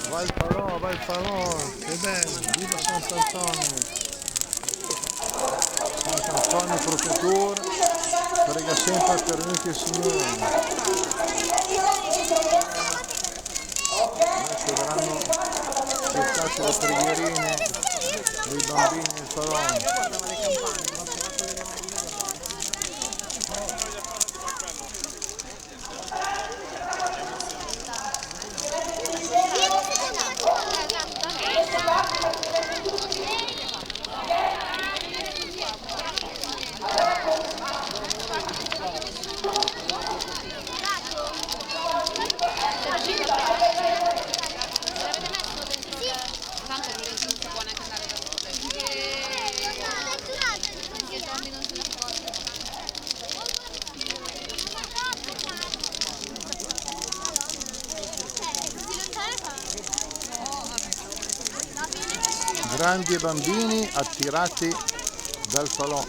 Vai il falò, che bello, viva Sant'Antonio! Sant'Antonio protettore, prega sempre per noi che il Signore. Adesso verranno gettate le preghierine dei bambini e il falò. Grandi e bambini attirati dal falò.